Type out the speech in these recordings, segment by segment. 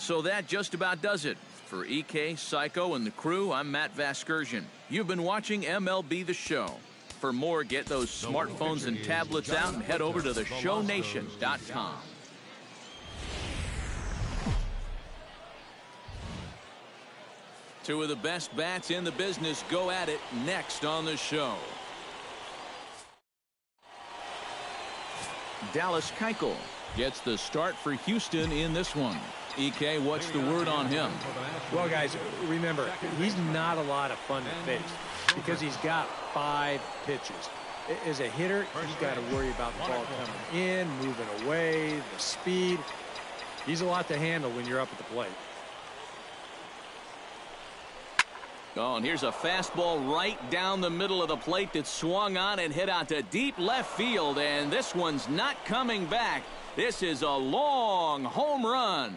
So that just about does it. For EK, Psycho, and the crew, I'm Matt Vasgersian. You've been watching MLB The Show. For more, get those smartphones and tablets out and head over to theshownation.com. Two of the best bats in the business go at it next on the show. Dallas Keuchel gets the start for Houston in this one. EK, what's the word on him? Well, guys, remember, he's not a lot of fun to face because he's got 5 pitches. As a hitter, he's got to worry about the ball coming in, moving away, the speed. He's a lot to handle when you're up at the plate. Oh, and here's a fastball right down the middle of the plate that swung on and hit out to deep left field, and this one's not coming back. This is a long home run.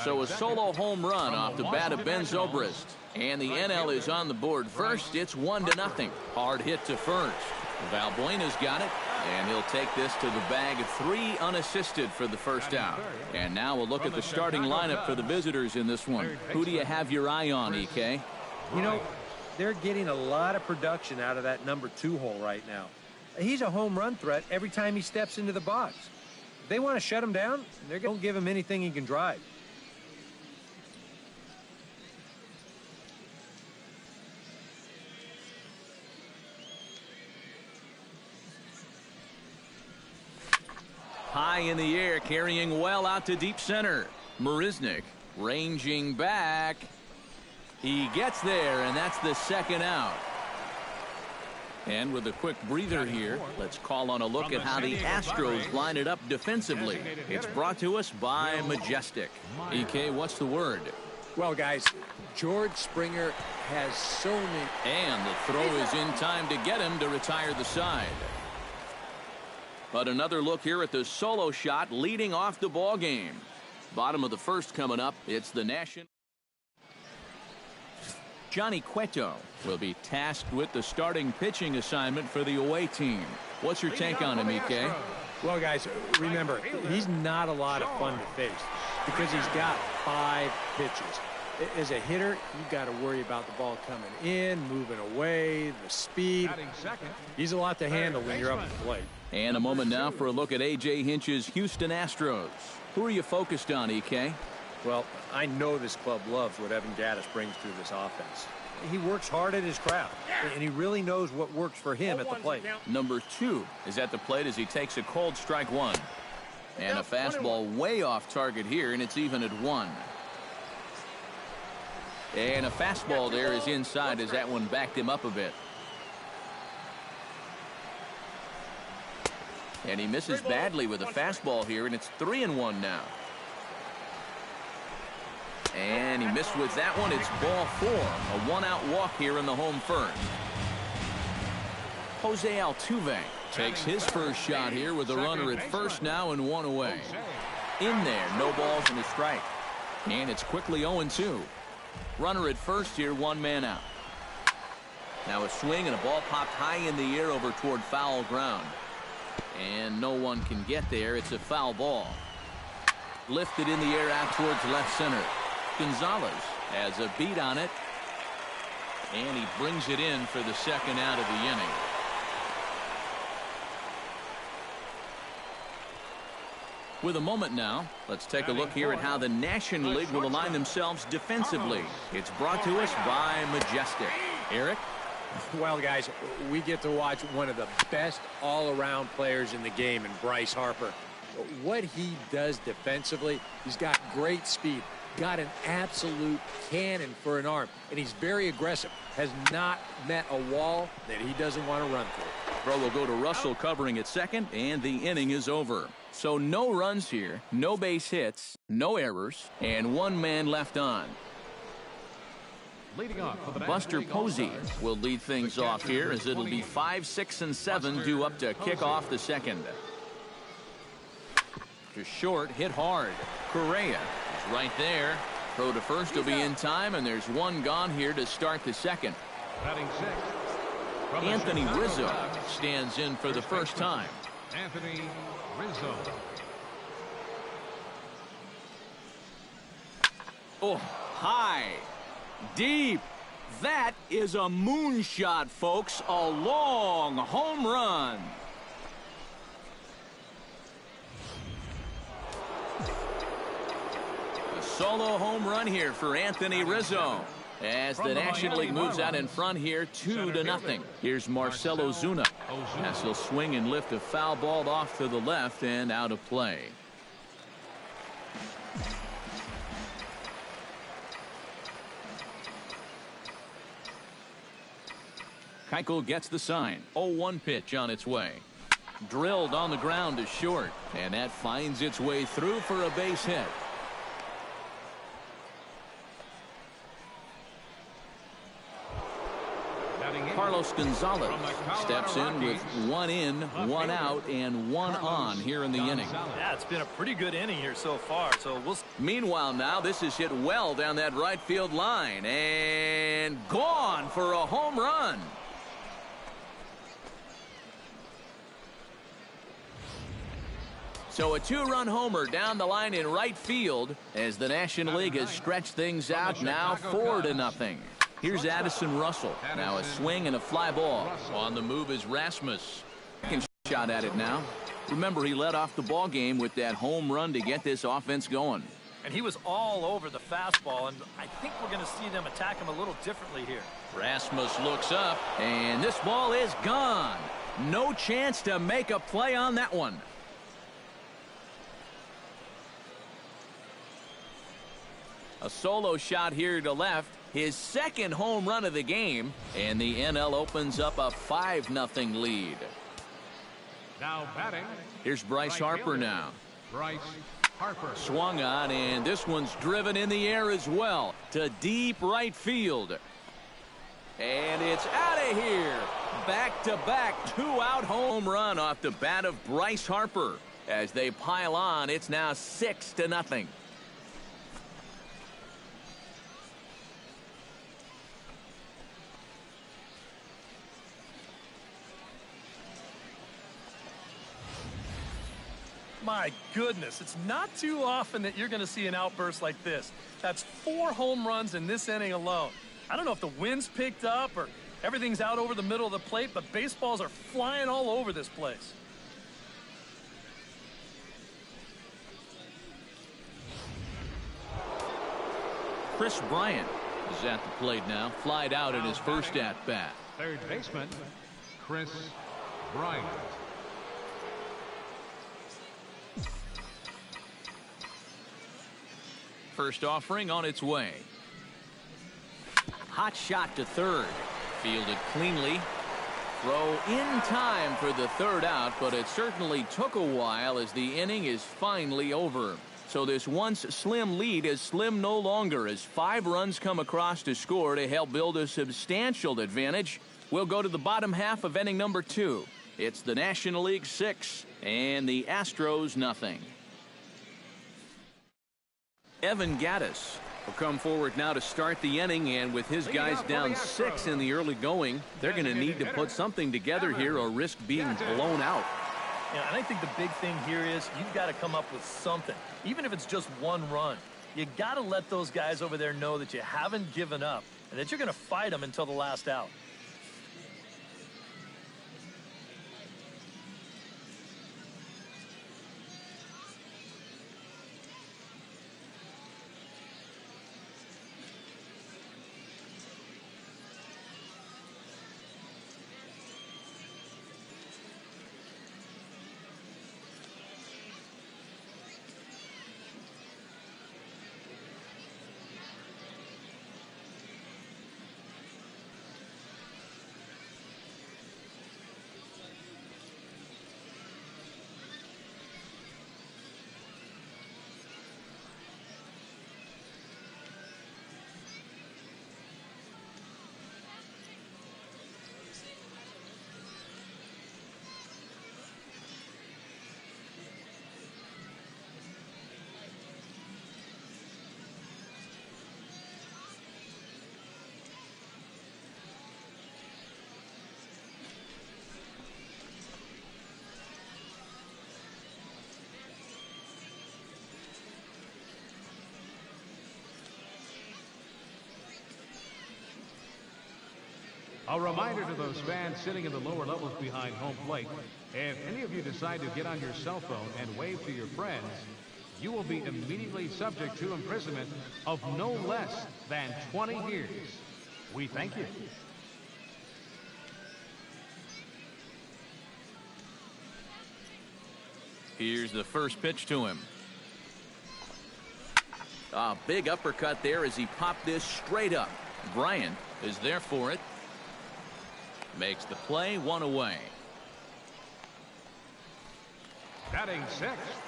So a solo home run off the bat of Ben Zobrist. And the NL is on the board first. It's 1-0. Hard hit to first. Valbuena's got it, and he'll take this to the bag. 3 unassisted for the first out. And now we'll look at the starting lineup for the visitors in this one. Who do you have your eye on, EK? You know, they're getting a lot of production out of that number 2 hole right now. He's a home run threat every time he steps into the box. If they want to shut him down, they're going to give him anything he can drive. High in the air, carrying well out to deep center. Marisnick ranging back. He gets there, and that's the second out. And with a quick breather here, let's call on a look at how the Astros line it up defensively. It's brought to us by Majestic. EK, what's the word? Well, guys, George Springer has so many. And the throw is in time to get him to retire the side. But another look here at the solo shot leading off the ball game. Bottom of the first coming up. It's the National. Johnny Cueto will be tasked with the starting pitching assignment for the away team. What's your take on him, EK? Well, guys, remember, he's not a lot of fun to face because he's got 5 pitches. As a hitter, you've got to worry about the ball coming in, moving away, the speed. He's a lot to handle when you're up at the plate. And a moment now for a look at A.J. Hinch's Houston Astros. Who are you focused on, EK? Well, I know this club loves what Evan Gattis brings to this offense. He works hard at his craft, and he really knows what works for him at the plate. Number 2 is at the plate as he takes a cold strike 1. And a fastball way off target here, and it's even at 1. And a fastball there is inside as that one backed him up a bit. And he misses badly with a fastball here, and it's 3-1 now. And he missed with that one. It's ball 4. A 1-out walk here in the home first. Jose Altuve takes his first shot here with a runner at first now and 1 away. In there, no balls and a strike. And it's quickly 0-2. Runner at first here, 1 man out. Now a swing and a ball popped high in the air over toward foul ground. And no one can get there. It's a foul ball. Lifted in the air out towards left center. Gonzalez has a beat on it. And he brings it in for the second out of the inning. With a moment now, let's take a look here at how the National League will align themselves defensively. It's brought to us by Majestic. Eric? Well, guys, we get to watch one of the best all-around players in the game in Bryce Harper. What he does defensively, he's got great speed, got an absolute cannon for an arm, and he's very aggressive. Has not met a wall that he doesn't want to run through. Throw will go to Russell covering at second, and the inning is over. So no runs here, no base hits, no errors, and 1 man left on. Buster Posey will lead things off here as it'll be 5, 6, and 7 due up to kick off the second. Just short, hit hard. Correa is right there. Throw to first will be in time, and there's 1 gone here to start the second. Anthony Rizzo stands in for the first time. Anthony Rizzo. Oh, high, deep. That is a moonshot, folks. A long home run. A solo home run here for Anthony Rizzo, as the National League moves out in front here 2-0. Here's Marcell Ozuna, as he'll swing and lift a foul ball off to the left and out of play. Keuchel gets the sign. 0-1 pitch on its way. Drilled on the ground to short, and that finds its way through for a base hit. Carlos Gonzalez steps in with 1 in, 1 out, and 1 on here in the inning. Yeah, it's been a pretty good inning here so far. Meanwhile, now this is hit well down that right field line, and gone for a home run. So a 2-run homer down the line in right field, as the National League has stretched things out now 4-0. Here's Addison Russell. Now a swing and a fly ball. On the move is Rasmus. Second shot at it now. Remember, he led off the ball game with that home run to get this offense going. And he was all over the fastball, and I think we're going to see them attack him a little differently here. Rasmus looks up, and this ball is gone. No chance to make a play on that one. A solo shot here to left. His second home run of the game, and the NL opens up a 5-0 lead. Now batting. Here's Bryce Harper now. Bryce Harper. Swung on, and this one's driven in the air as well to deep right field. And it's out of here. Back-to-back 2-out home run off the bat of Bryce Harper. As they pile on, it's now 6-0. My goodness, it's not too often that you're going to see an outburst like this. That's 4 home runs in this inning alone. I don't know if the wind's picked up or everything's out over the middle of the plate, but baseballs are flying all over this place. Chris Bryant is at the plate now. Flied out in his first at-bat. Third baseman, Chris Bryant. First offering on its way. Hot shot to third. Fielded cleanly. Throw in time for the third out, but it certainly took a while as the inning is finally over. So this once slim lead is slim no longer as 5 runs come across to score to help build a substantial advantage. We'll go to the bottom half of inning number 2. It's the National League 6 and the Astros nothing. Evan Gattis will come forward now to start the inning, and with his guys down 6 in the early going, they're going to need to put something together here or risk being blown out. Yeah, and I think the big thing here is you've got to come up with something, even if it's just 1 run. You got to let those guys over there know that you haven't given up and that you're going to fight them until the last out. A reminder to those fans sitting in the lower levels behind home plate, if any of you decide to get on your cell phone and wave to your friends, you will be immediately subject to imprisonment of no less than 20 years. We thank you. Here's the first pitch to him. A big uppercut there as he popped this straight up. Bryant is there for it. Makes the play, 1 away. Batting sixth,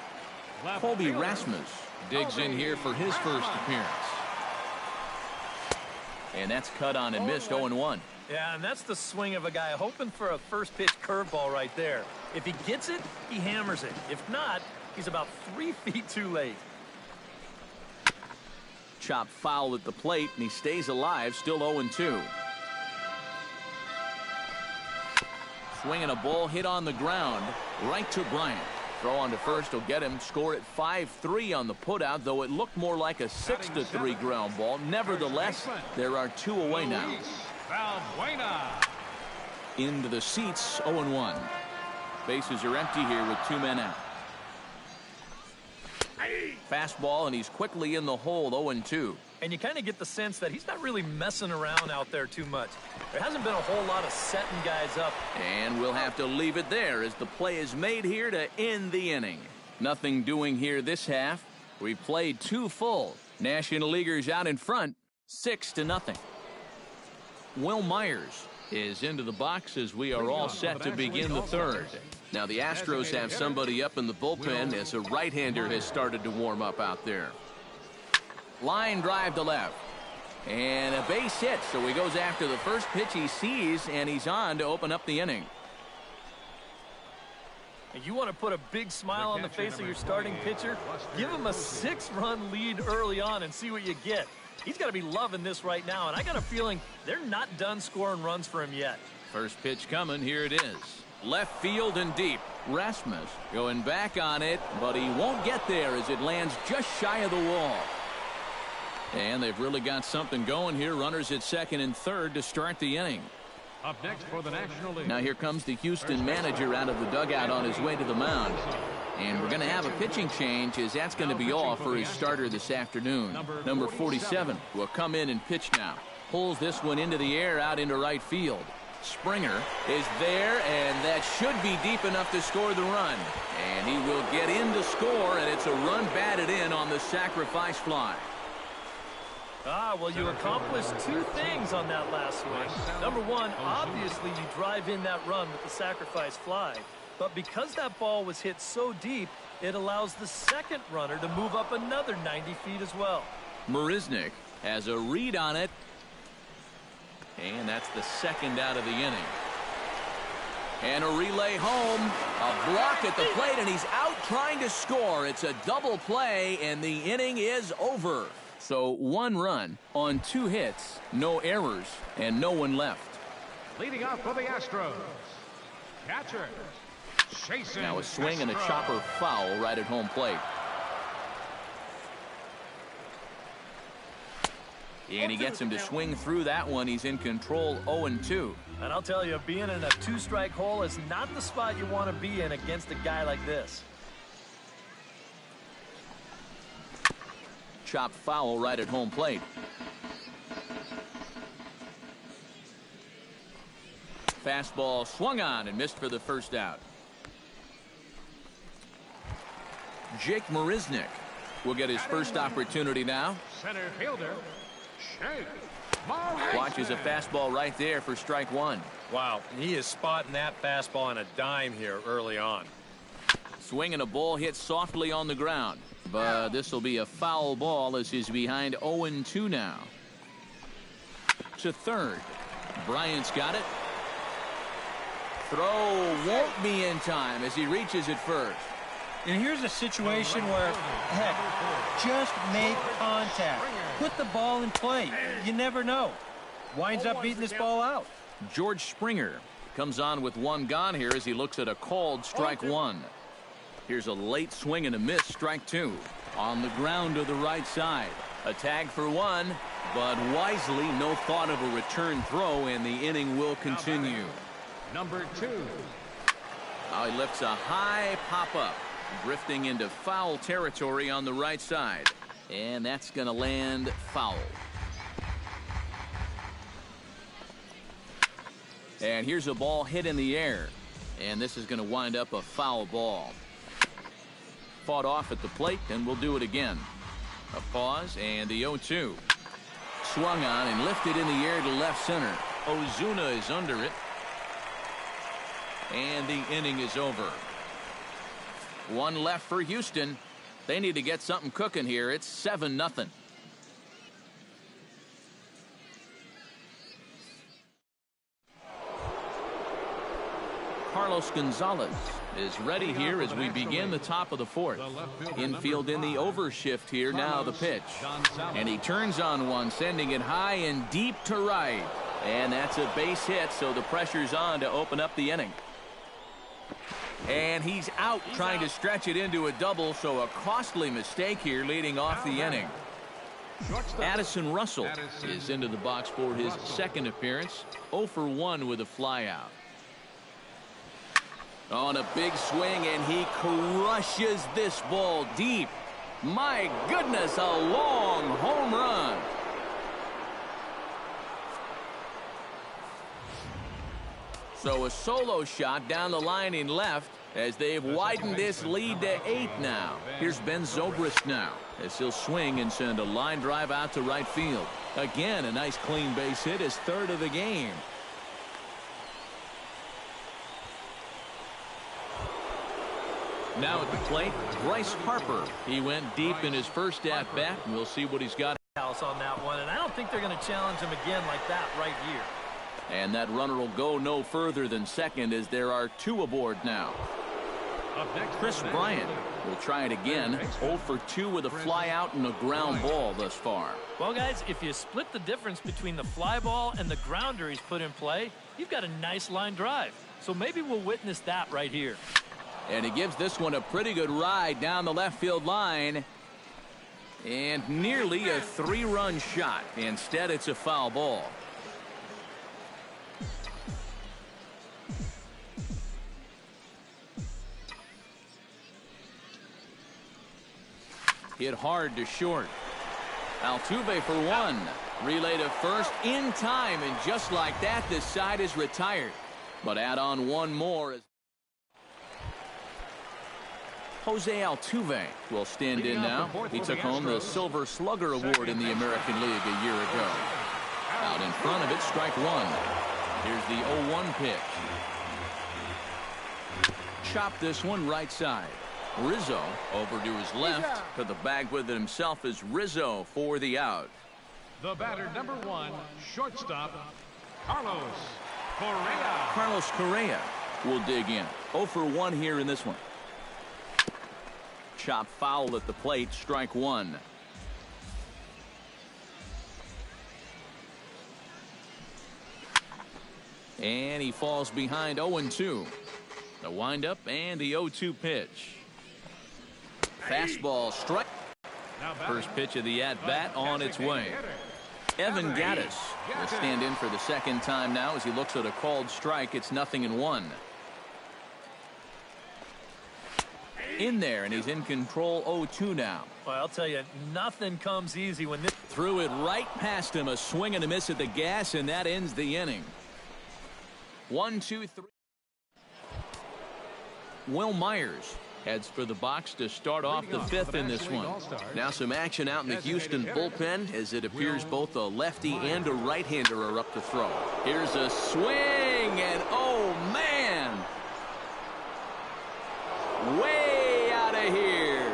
Colby Rasmus digs in here for his first appearance. And that's cut on and missed, 0-1. Yeah, and that's the swing of a guy hoping for a first pitch curveball right there. If he gets it, he hammers it. If not, he's about 3 feet too late. Chop foul at the plate, and he stays alive, still 0-2. Swinging a ball hit on the ground, right to Bryant. Throw on to first will get him. Score at 5-3 on the putout, though it looked more like a 6-3 ground ball. Nevertheless, there are 2 away now. Into the seats, 0-1. Bases are empty here with 2 men out. Fastball, and he's quickly in the hole, 0-2. And you kind of get the sense that he's not really messing around out there too much. There hasn't been a whole lot of setting guys up. And we'll have to leave it there as the play is made here to end the inning. Nothing doing here this half. We played 2 full. National Leaguers out in front, 6-0. Will Myers is into the box as we are all set to begin the third. Now the Astros have somebody up in the bullpen as a right-hander has started to warm up out there. Line drive to left. And a base hit, so he goes after the first pitch he sees, and he's on to open up the inning. And you want to put a big smile on the face of your starting pitcher? Give him a 6-run lead early on and see what you get. He's got to be loving this right now, and I got a feeling they're not done scoring runs for him yet. First pitch coming, here it is. Left field and deep. Rasmus going back on it, but he won't get there as it lands just shy of the wall. And they've really got something going here. Runners at second and third to start the inning. Up next for the National League. Now here comes the Houston manager out of the dugout on his way to the mound. And we're going to have a pitching change as that's going to be all for his starter this afternoon. Number 47 will come in and pitch now. Pulls this one into the air out into right field. Springer is there, and that should be deep enough to score the run. And he will get in to score, and it's a run batted in on the sacrifice fly. Well, you accomplished 2 things on that last swing. Number 1, obviously you drive in that run with the sacrifice fly. But because that ball was hit so deep, it allows the second runner to move up another 90 feet as well. Marisnick has a read on it. And that's the second out of the inning. And a relay home. A block at the plate, and he's out trying to score. It's a double play, and the inning is over. So 1 run on 2 hits, no errors, and no one left. Leading off for the Astros, catcher Jason. Now a swing and a chopper foul right at home plate. And he gets him to swing through that one. He's in control, 0-2. And I'll tell you, being in a 2-strike hole is not the spot you want to be in against a guy like this. Chop foul right at home plate. Fastball swung on and missed for the first out. Jake Marisnick will get his first opportunity now. Center fielder Shake. Watches a fastball right there for strike 1. Wow, he is spotting that fastball on a dime here early on. Swinging a ball hit softly on the ground. But this will be a foul ball as he's behind 0-2 now. To third. Bryant's got it. Throw won't be in time as he reaches it first. And here's a situation where, heck, just make contact. Put the ball in play. You never know. Winds up beating this ball out. George Springer comes on with 1 gone here as he looks at a called strike 1. Here's a late swing and a miss, strike 2. On the ground to the right side. A tag for 1, But wisely, no thought of a return throw, and the inning will continue. Number 2. Now he lifts a high pop-up, drifting into foul territory on the right side. And that's going to land foul. And here's a ball hit in the air. And this is going to wind up a foul ball. Fought off at the plate, and we'll do it again. A pause, and the 0-2. Swung on and lifted in the air to left center. Ozuna is under it. And the inning is over. One left for Houston. They need to get something cooking here. It's 7-0. Carlos Gonzalez is ready here as we begin the top of the fourth. Infield in the overshift here. Now the pitch. And he turns on one, sending it high and deep to right. And that's a base hit, so the pressure's on to open up the inning. And he's out trying to stretch it into a double, so a costly mistake here leading off the inning. Addison Russell is into the box for his second appearance. 0 for 1 with a flyout. On a big swing, and he crushes this ball deep. My goodness, a long home run. So a solo shot down the line in left as they've widened this lead to 8 now. Here's Ben Zobrist now as he'll swing and send a line drive out to right field. Again, a nice clean base hit, his third of the game. Now at the plate, Bryce Harper. He went deep in his first at-bat, and we'll see what he's got. On that one, and I don't think they're going to challenge him again like that right here. And that runner will go no further than second as there are 2 aboard now. Chris Bryant will try it again. 0 for 2 with a fly out and a ground ball thus far. Well, guys, if you split the difference between the fly ball and the grounder he's put in play, you've got a nice line drive. So maybe we'll witness that right here. And he gives this one a pretty good ride down the left field line. And nearly a 3-run shot. Instead, it's a foul ball. Hit hard to short. Altuve for 1. Relay to first in time, and just like that, this side is retired. But add on one more. Jose Altuve will stand in now. He took home the Silver Slugger Award in the American League a year ago. Out in front of it, strike 1. Here's the 0-1 pitch. Chop this one right side. Rizzo over to his left. To the bag with it himself is Rizzo for the out. The batter, number 1, shortstop, Carlos Correa. Carlos Correa will dig in. 0 for 1 here in this one. Chop foul at the plate, strike 1. And he falls behind 0-2. The windup and the 0-2 pitch. Fastball strike. First pitch of the at-bat on its way. Evan Gattis will stand in for the second time now as he looks at a called strike. It's 0-1. In there, and he's in control. 0-2 now. Well, I'll tell you, nothing comes easy when this. Threw it right past him. A swing and a miss at the gas, and that ends the inning. 1, 2, 3. Will Myers heads for the box to start off the 5th in this one. Now some action out in the Houston bullpen as it appears both a lefty and a right-hander are up to throw. Here's a swing, and oh man, way out of here.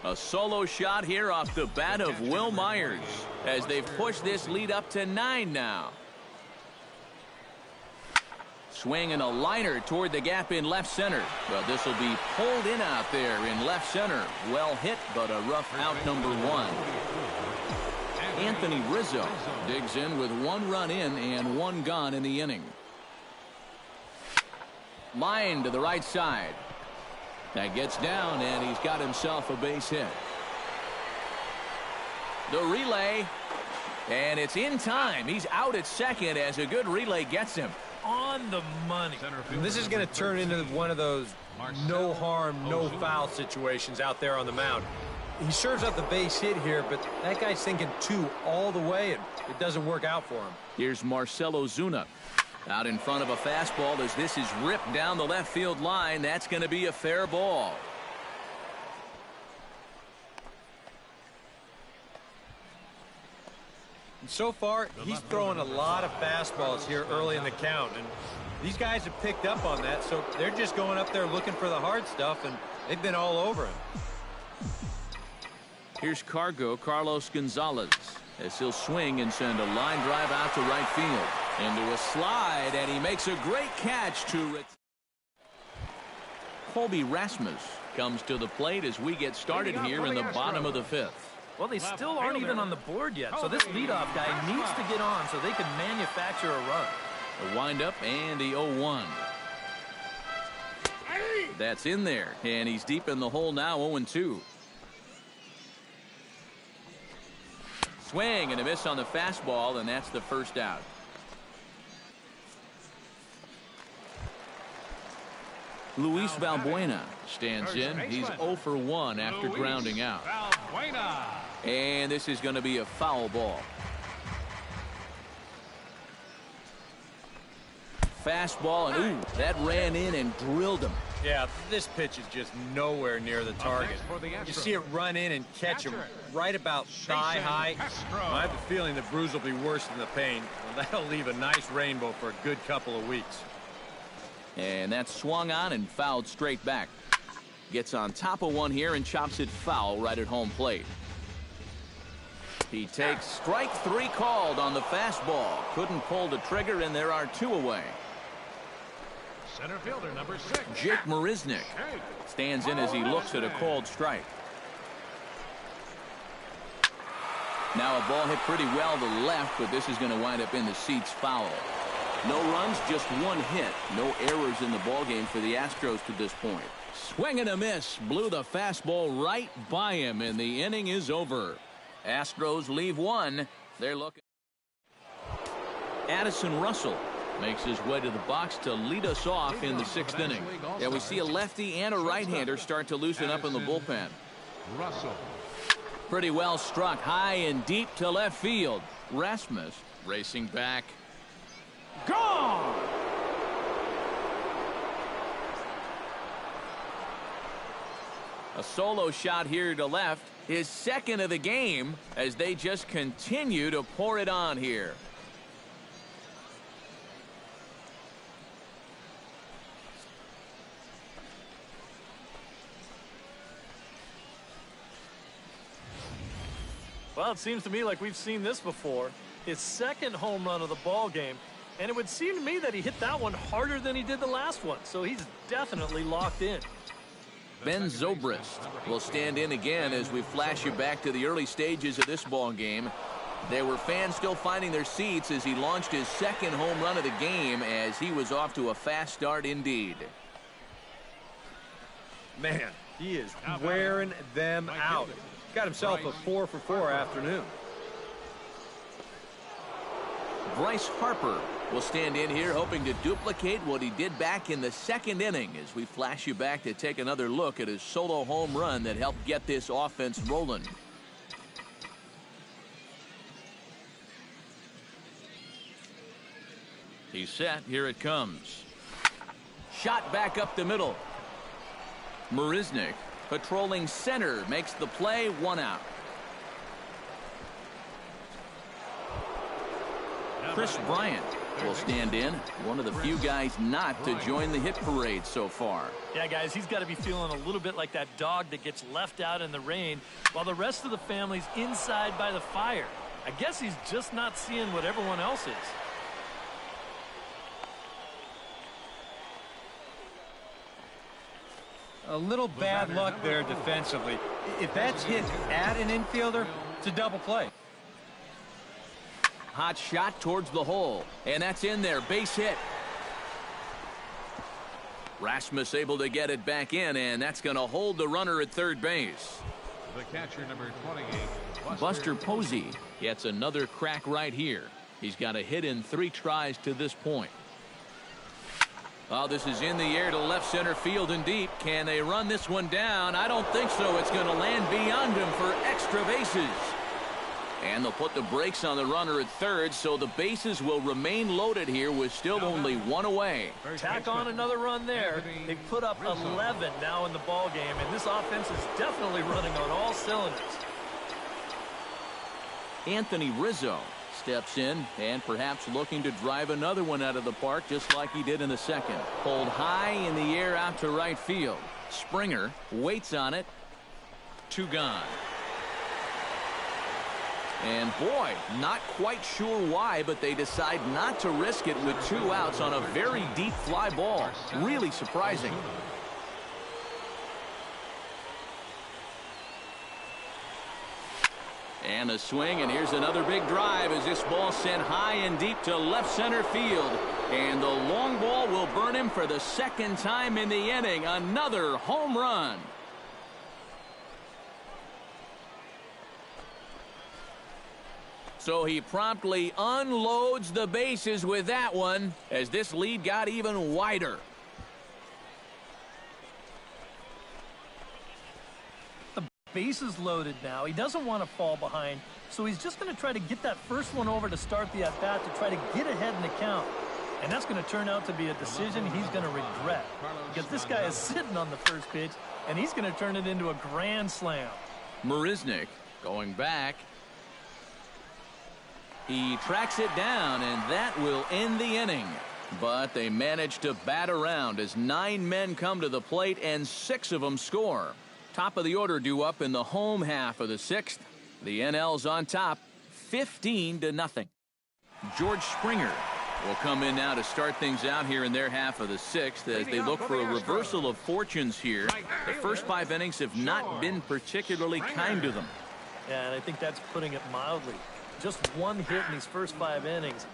A solo shot here off the bat of Will Myers as they've pushed this lead up to 9 now. Swing and a liner toward the gap in left center. But this will be pulled in out there in left center. Well hit, but a rough out, number 1. Anthony Rizzo digs in with 1 run in and 1 gone in the inning. Line to the right side. That gets down, and he's got himself a base hit. The relay, and it's in time. He's out at second as a good relay gets him. On the money. And this is going to turn into one of those no harm, no foul situations out there on the mound. He serves up the base hit here, but that guy's thinking 2 all the way, and it doesn't work out for him. Here's Marcell Ozuna out in front of a fastball as this is ripped down the left field line. That's going to be a fair ball. And so far, he's throwing a lot of fastballs here early in the count, and these guys have picked up on that, so they're just going up there looking for the hard stuff, and they've been all over him. Here's Carlos Gonzalez as he'll swing and send a line drive out to right field. Into a slide, and he makes a great catch to Colby Rasmus comes to the plate as we get started here in the bottom of the 5th. Well, they still aren't even on the board yet, so this leadoff guy needs to get on so they can manufacture a run. The windup and the 0-1. That's in there, and he's deep in the hole now, 0-2. Swing and a miss on the fastball, and that's the first out. Luis Valbuena stands in. He's 0 for 1 after grounding out. And this is going to be a foul ball. Fastball, and ooh, that ran in and drilled him. Yeah, this pitch is just nowhere near the target. You see it run in and catch him right about thigh high. I have the feeling the bruise will be worse than the pain. Well, that'll leave a nice rainbow for a good couple of weeks. And that's swung on and fouled straight back. Gets on top of one here and chops it foul right at home plate. He takes strike 3 called on the fastball. Couldn't pull the trigger, and there are 2 away. Center fielder number 6. Jake Marisnick stands in as he looks at a called strike. Now a ball hit pretty well to left, but this is going to wind up in the seats foul. No runs, just 1 hit. No errors in the ballgame for the Astros to this point. Swing and a miss. Blew the fastball right by him, and the inning is over. Astros leave 1. They're looking. Addison Russell makes his way to the box to lead us off in the 6th inning. Yeah, we see a lefty and a right-hander start to loosen up in the bullpen. Russell. Pretty well struck high and deep to left field. Rasmus racing back. Gone! A solo shot here to left. His 2nd of the game as they just continue to pour it on here. Well, it seems to me like we've seen this before. His 2nd home run of the ball game, and it would seem to me that he hit that one harder than he did the last one, so he's definitely locked in. Ben Zobrist will stand in again as we flash you back to the early stages of this ball game. There were fans still finding their seats as he launched his 2nd home run of the game as he was off to a fast start indeed. Man, he is wearing them out. Got himself a 4 for 4 afternoon. Bryce Harper will stand in here hoping to duplicate what he did back in the 2nd inning as we flash you back to take another look at his solo home run that helped get this offense rolling. He's set. Here it comes. Shot back up the middle. Marisnick patrolling center makes the play. 1 out. Chris Bryant will stand in, one of the few guys not to join the hit parade so far. Yeah, guys, he's got to be feeling a little bit like that dog that gets left out in the rain while the rest of the family's inside by the fire. I guess he's just not seeing what everyone else is. A little bad luck there defensively. If that's hit at an infielder, it's a double play. Hot shot towards the hole, and that's in there. Base hit. Rasmus able to get it back in, and that's going to hold the runner at third base. The catcher, number 28, Buster Posey gets another crack right here. He's got a hit in 3 tries to this point. Oh, this is in the air to left center field and deep. Can they run this one down? I don't think so. It's going to land beyond him for extra bases. And they'll put the brakes on the runner at third, so the bases will remain loaded here with still only 1 away. Tack on another run there. They've put up 11 now in the ball game, and this offense is definitely running on all cylinders. Anthony Rizzo steps in and perhaps looking to drive another one out of the park just like he did in the second. Pulled high in the air out to right field. Springer waits on it. 2 gone. And boy, not quite sure why, but they decide not to risk it with 2 outs on a very deep fly ball. Really surprising. And a swing, and here's another big drive as this ball sent high and deep to left center field. And the long ball will burn him for the 2nd time in the inning. Another home run. So he promptly unloads the bases with that one as this lead got even wider. The bases loaded now. He doesn't want to fall behind, so he's just going to try to get that first one over to start the at-bat to try to get ahead in the count. And that's going to turn out to be a decision he's going to regret, because this guy is sitting on the first pitch, and he's going to turn it into a grand slam. Marisnick going back. He tracks it down, and that will end the inning. But they manage to bat around as 9 men come to the plate, and 6 of them score. Top of the order due up in the home half of the 6th. The NL's on top, 15-0. George Springer will come in now to start things out here in their half of the 6th as they look for a reversal of fortunes here. The first 5 innings have not been particularly kind to them. Yeah, and I think that's putting it mildly. Just 1 hit in these first 5 innings.